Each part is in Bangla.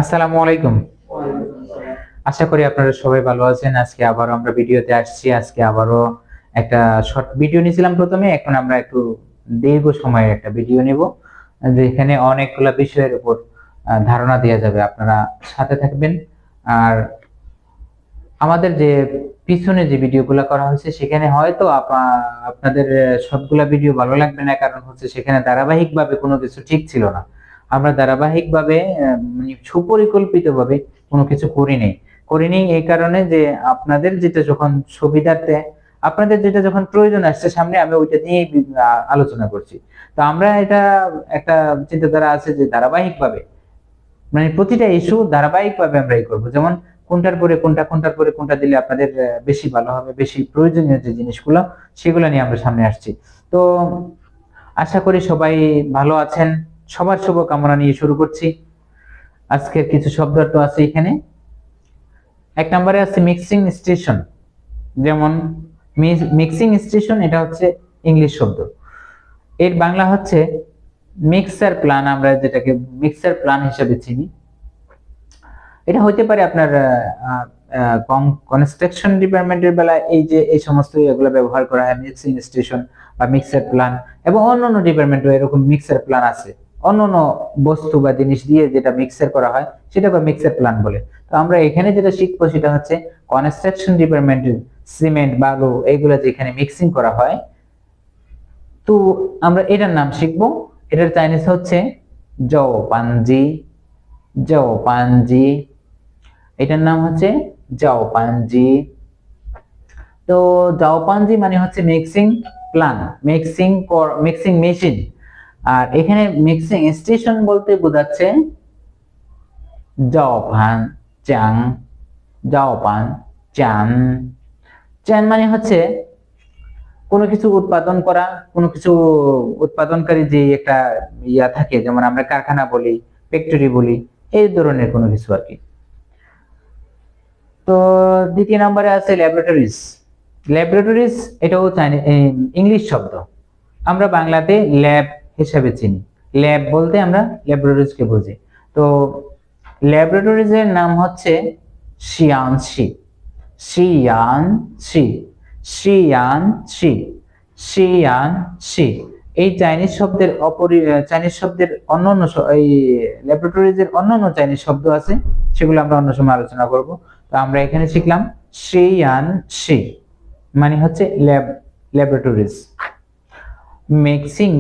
আসসালামু আলাইকুম। আশা করি আপনারা সবাই ভালো আছেন। আজকে আবারও আমরা ভিডিওতে আসছি। আজকে আবারও একটা শর্ট ভিডিও নিয়েছিলাম প্রথমে। এখন আমরা একটু দীর্ঘ সময়ের একটা ভিডিও নিব। যেখানে অনেকগুলা বিষয়ের উপর ধারণা দেয়া যাবে। আপনারা সাথে থাকবেন। আর আমাদের যে পিছনে যে ভিডিওগুলা করা হয়েছে সেখানে হয়তো আপনাদের সবগুলা ভিডিও ভালো লাগবে না, কারণ হচ্ছে সেখানে ধারাবাহিকভাবে কোনো কিছু ঠিক ছিল না। আমরা ধারাবাহিকভাবে মানে সুপরিকল্পিতভাবে কোনো কিছু করিনি এই কারণে যে আপনাদের যেটা যখন সুবিধার্থে, আপনাদের যেটা যখন প্রয়োজন আসছে সামনে, আমি ওইটা নিয়েই আলোচনা করছি। তো আমরা এটা একটা চিন্তাধারা আছে যে ধারাবাহিকভাবে, মানে প্রতিটা ইস্যু ধারাবাহিকভাবে আমরা করবো। যেমন কোনটার পরে কোনটা, কোনটার পরে কোনটা দিলে আপনাদের বেশি ভালো হবে, বেশি প্রয়োজনীয় যে জিনিসগুলো সেগুলো নিয়ে আমরা সামনে আসছি। তো আশা করি সবাই ভালো আছেন। সবার শুভ কামনা নিয়ে শুরু করছি। আজকের কিছু শব্দার্থ আছে এখানে। এক নম্বরে আছে মিক্সিং স্টেশন। যেমন মিক্সিং স্টেশন, এটা হচ্ছে ইংলিশ শব্দ। এর বাংলা হচ্ছে মিক্সার প্ল্যান, আমরা যেটাকে মিক্সার প্ল্যান হিসেবে চিনি। এটা হতে পারে আপনার কনস্ট্রাকশন ডিপার্টমেন্টের বেলায় এই সমস্ত এগুলো ব্যবহার করা হয়, মিক্সিং স্টেশন বা মিক্সার প্ল্যান। এবং অন্যান্য ডিপার্টমেন্টও এরকম মিক্সার প্ল্যান আছে। অন্যান্য বস্তু বা জিনিস দিয়ে যেটা মিক্সার করা হয় সেটাকে মিক্সার প্ল্যান বলে। তো আমরা এখানে যেটা শিখবো সেটা হচ্ছে কনস্ট্রাকশন ডিপার্টমেন্টের সিমেন্ট, বালু এইগুলা যেখানে মিক্সিং করা হয়, তো আমরা এটার নাম শিখবো। এটার চাইনিজ হচ্ছে জও পানজি। জও পানজি, এটার নাম হচ্ছে জাও পানজি। তো জাও পানজি মানে হচ্ছে মিক্সিং প্ল্যান, মিক্সিং মেশিন। আর এখানে মিক্সিং স্টেশন বলতে বোঝাচ্ছে জাও পান চাং। জাও পান চান। চান মানে হচ্ছে কোনো কিছু উৎপাদন করা, কোনো কিছু উৎপাদনকারী যে একটা ইয়া থাকে, যেমন আমরা কারখানা বলি, ফ্যাক্টরি বলি, এই ধরনের কোনো কিছু আর কি। তো দ্বিতীয় নম্বরে আছে ল্যাবরেটরিজ। ল্যাবরেটরিজ এটাও ইংলিশ শব্দ। আমরা বাংলাতে ল্যাব হিসেবে চিনি। ল্যাব বলতে আমরা ল্যাবরেটরিজকে বুঝি। তো ল্যাবরেটরিজের নাম হচ্ছে শিয়ানশি। শিয়ানশি। শিয়ানশি। শিয়ানশি। এই চাইনিজ শব্দের অন্যান্য এই ল্যাবরেটরিজের অন্যান্য চাইনিজ শব্দ আছে, সেগুলো আমরা অন্য সময় আলোচনা করব। তো আমরা এখানে শিখলাম শিয়ানশি মানে হচ্ছে ল্যাবরেটরিজ। মিক্সিং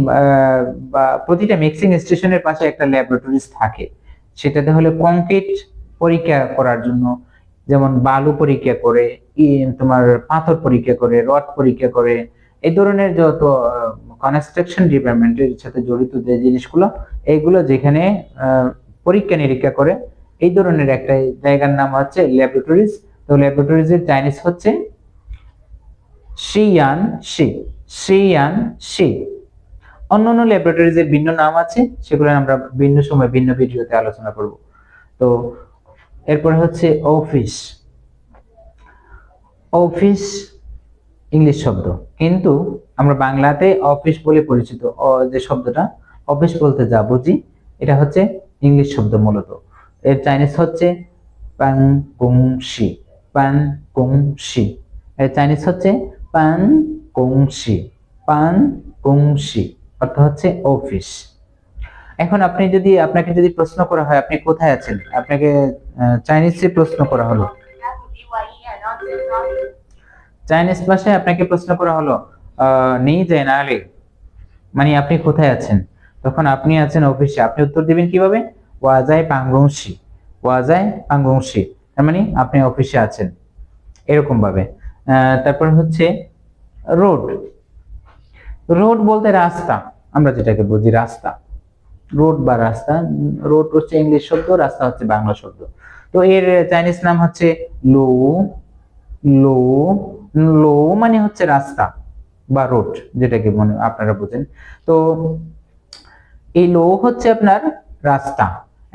বা প্রতিটা মিক্সিং স্টেশনের পাশে একটা ল্যাবরেটরিজ থাকে। সেটাতে হলে কংক্রিট পরীক্ষা করার জন্য, যেমন বালু পরীক্ষা করে, তোমার পাথর পরীক্ষা করে, রড পরীক্ষা করে, এই ধরনের যত কনস্ট্রাকশন ডিপার্টমেন্টের সাথে জড়িত যে জিনিসগুলো, এইগুলো যেখানে পরীক্ষা নিরীক্ষা করে, এই ধরনের একটা জায়গার নাম হচ্ছে ল্যাবরেটরিজ। তো ল্যাবরেটরিজ এর চাইনিজ হচ্ছে শিয়ান শি। Xi'an she. অন্যান্য ল্যাবরেটরিজ এর ভিন্ন নাম আছে, সেগুলো আমরা ভিন্ন সময় ভিন্ন ভিডিওতে আলোচনা করব। তো এরপর হচ্ছে অফিস। অফিস ইংলিশ শব্দ, কিন্তু আমরা বাংলাতে অফিস বলে পরিচিত। যে শব্দটা অফিস বলতে যা বুঝি, এটা হচ্ছে ইংলিশ শব্দ মূলত। এর চাইনিজ হচ্ছে পান কুং শি। পান কুং শি। এর চাইনিজ হচ্ছে পান কুং শি। পান কুং শি অর্থ হচ্ছে অফিস। এখন আপনাকে যদি প্রশ্ন করা হয় আপনি কোথায় আছেন, আপনাকে চাইনিজে প্রশ্ন করা হলো, চাইনিজ ভাষায় আপনাকে প্রশ্ন করা হলো নি যে নালে, মানে আপনি কোথায় আছেন, তখন আপনি আছেন অফিসে, আপনি উত্তর দিবেন কিভাবে? ওয়াজাই পাঙ্গংশি। ওয়াজাই পাঙ্গংশি, তার মানে আপনি অফিসে আছেন, এরকম ভাবে। তারপর হচ্ছে রোড। রোড বলতে রাস্তা, আমরা যেটাকে বুঝি রাস্তা। রোড বা রাস্তা। রোড হচ্ছে ইংলিশ শব্দ, রাস্তা হচ্ছে বাংলা শব্দ। তো এর চাইনিজ নাম হচ্ছে লো। লো। লো মানে হচ্ছে রাস্তা বা রোড, যেটাকে মনে আপনারা বুঝেন। তো এই লো হচ্ছে আপনার রাস্তা।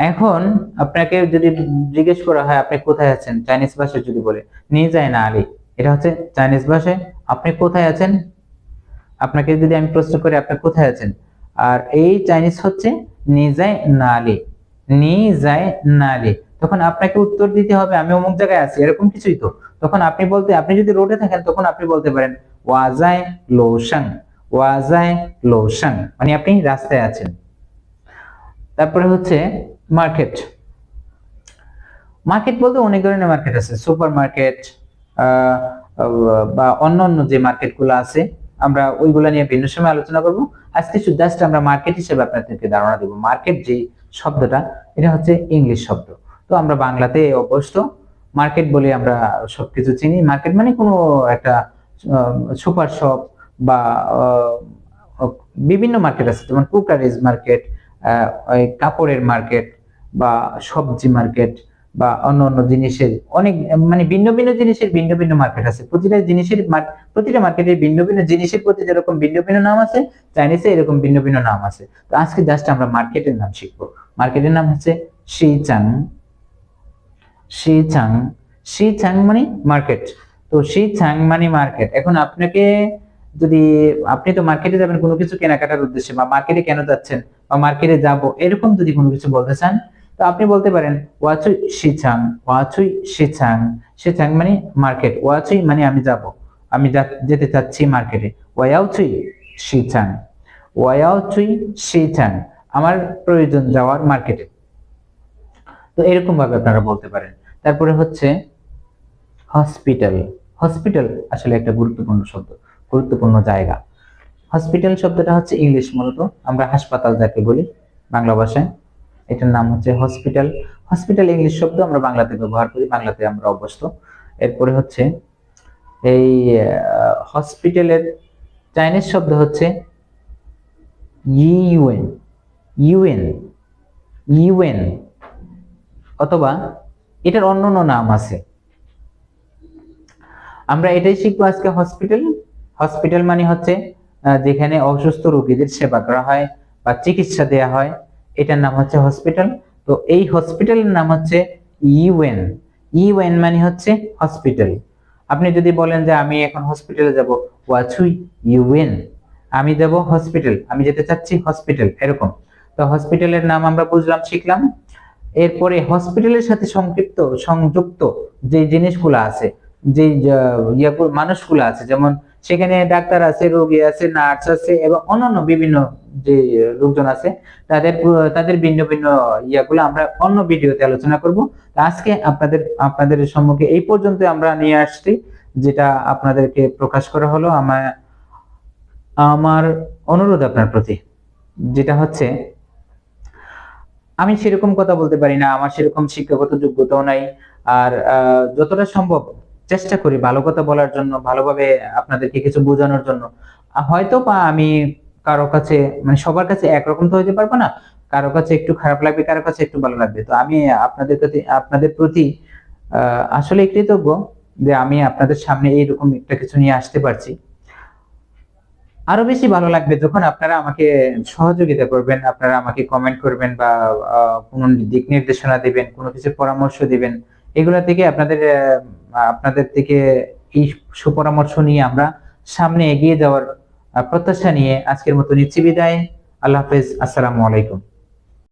এখন আপনাকে যদি জিজ্ঞেস করা হয় আপনি কোথায় আছেন, চাইনিজ ভাষায় যদি বলে নি যায় না আলি, এটা হচ্ছে চাইনিজ ভাষায় আপনি কোথায় আছেন। আপনাকে যদি আমি প্রশ্ন করি আপনি কোথায় আছেন, আর এই চাইনিজ হচ্ছে নি যায় না আলি। নি যায় নালে, তখন আপনাকে উত্তর দিতে হবে আমি অমুক জায়গায় আছি, এরকম কিছুই তো। তখন আপনি যদি রোডে থাকেন তখন আপনি বলতে পারেন ওয়াজায় লোশাং, ওয়াজায় লোশাং, মানে আপনি রাস্তায় আছেন। তারপরে হচ্ছে মার্কেট। মার্কেট বলতে অনেক ধরনের মার্কেট আছে, সুপার মার্কেট বা অন্যান্য যে মার্কেটগুলো আছে আমরা ওইগুলা নিয়ে ভিন্ন সময় আলোচনা করব। আজকে জাস্ট আমরা মার্কেট হিসেবে আপনাদেরকে ধারণা দেব। মার্কেট যে শব্দটা, এটা হচ্ছে ইংলিশ শব্দ, তো আমরা বাংলাতে অভ্যস্ত মার্কেট বলে আমরা সবকিছু চিনি। মার্কেট মানে কোনো একটা সুপার শপ বা বিভিন্ন মার্কেট আছে, যেমন কুকারিজ মার্কেট, কাপড়ের মার্কেট বা সবজি মার্কেট বা অন্য অন্য জিনিসের অনেক, মানে ভিন্ন ভিন্ন জিনিসের ভিন্ন ভিন্ন মার্কেট আছে। প্রতিটা মার্কেটের ভিন্ন ভিন্ন জিনিসের প্রতি যেরকম ভিন্ন ভিন্ন নাম আছে, চাইনিজে এরকম ভিন্ন ভিন্ন নাম আছে। তো আজকে জাস্ট আমরা মার্কেটের নাম শিখবো। মার্কেটের নাম হচ্ছে শিচাং। শিচাং, শিচাং মানে মার্কেট। তো শিচাং মানে মার্কেট। এখন আপনাকে যদি, আপনি তো মার্কেটে যাবেন কোনো কিছু কেনাকাটার উদ্দেশ্যে, বা মার্কেটে কেন যাচ্ছেন বা মার্কেটে যাব এরকম যদি কোনো কিছু বলতে চান, তো আপনি বলতে পারেন ওয়াচুই শিচাং, ওয়াচুই শিচাং। শিচাং মানে মার্কেট, ওয়াচুই মানে আমি যাব, আমি যেতে চাচ্ছি মার্কেটে। ওয়ায়াওচুই শিচাং, ওয়ায়াওচুই শিচাং, আমার প্রয়োজন যাওয়ার মার্কেটে। তো এরকম ভাবে আপনারা বলতে পারেন। তারপরে হচ্ছে হসপিটাল। হসপিটাল আসলে একটা গুরুত্বপূর্ণ শব্দ, গুরুত্বপূর্ণ জায়গা। হসপিটাল শব্দটা হচ্ছে ইংলিশ, মূলত আমরা হাসপাতাল যাকে বলি বাংলা ভাষায়, এটার নাম হচ্ছে হসপিটাল। হসপিটাল ইংলিশ শব্দ, আমরা বাংলাতে ব্যবহার করি, বাংলাতে আমরা অভ্যস্ত। এরপরে হচ্ছে এই হসপিটালের চাইনিজ শব্দ হচ্ছে ইউএন, ইউএন, ইউএন, অথবা এটার অন্যান্য নাম আছে। আমরা এটাই শিখবো আজকে। হসপিটাল, হসপিটাল মানে হচ্ছে যেখানে অসুস্থ রোগীদের সেবা করা হয় বা চিকিৎসা দেয়া হয়, এটার নাম হচ্ছে হসপিটাল। তো এই হসপিটালের নাম হচ্ছে ইউএন। ইউএন মানে হচ্ছে হসপিটাল। আপনি যদি বলেন যে আমি এখন হসপিটালে যাব, ওয়াচুই ইউএন, আমি যাব হসপিটাল, আমি যেতে চাচ্ছি হসপিটাল, এরকম। তো হসপিটালের নাম আমরা বুঝলাম, শিখলাম। এরপরে হসপিটালের সাথে সংযুক্ত যে জিনিসগুলো আছে, যে মানুষগুলো আছে, যেমন সেখানে ডাক্তার আছে, রোগী আছে, নার্স আছে এবং অন্যান্য বিভিন্ন যে লোকজন আছে, তাদের ভিন্ন ভিন্ন ইয়াগুলো আমরা অন্য ভিডিওতে আলোচনা করব। আজকে আপনাদের সম্মুখে এই পর্যন্ত আমরা নিয়ে আসছি, যেটা আপনাদেরকে প্রকাশ করা হলো। আমার অনুরোধ আপনার প্রতি, যেটা হচ্ছে আমি সেরকম কথা বলতে পারি না, আমার সেরকম শিক্ষাগত যোগ্যতাও নাই। আর যতটা সম্ভব চেষ্টা করি ভালো কথা বলার জন্য, ভালোভাবে আপনাদেরকে কিছু বোঝানোর জন্য। হয়তো বা আমি কারো কাছে, মানে সবার কাছে একরকম তো হইতে পারবো না, কারো কাছে একটু খারাপ লাগবে, কারো কাছে একটু ভালো লাগবে। তো আমি আপনাদের প্রতি আসলে কৃতজ্ঞ যে আমি আপনাদের সামনে এইরকম একটা কিছু নিয়ে আসতে পারছি। আরো বেশি ভালো লাগবে যখন আপনারা আমাকে সহযোগিতা করবেন, আপনারা আমাকে কমেন্ট করবেন বা কোনো দিক নির্দেশনা দিবেন, কোনো কিছু পরামর্শ দিবেন। এগুলা থেকে আপনাদের থেকে এই সুপরামর্শ নিয়ে আমরা সামনে এগিয়ে যাওয়ার প্রত্যাশা নিয়ে আজকের মতো নিচ্ছি বিদায়। আল্লাহ হাফেজ, আসসালামু আলাইকুম।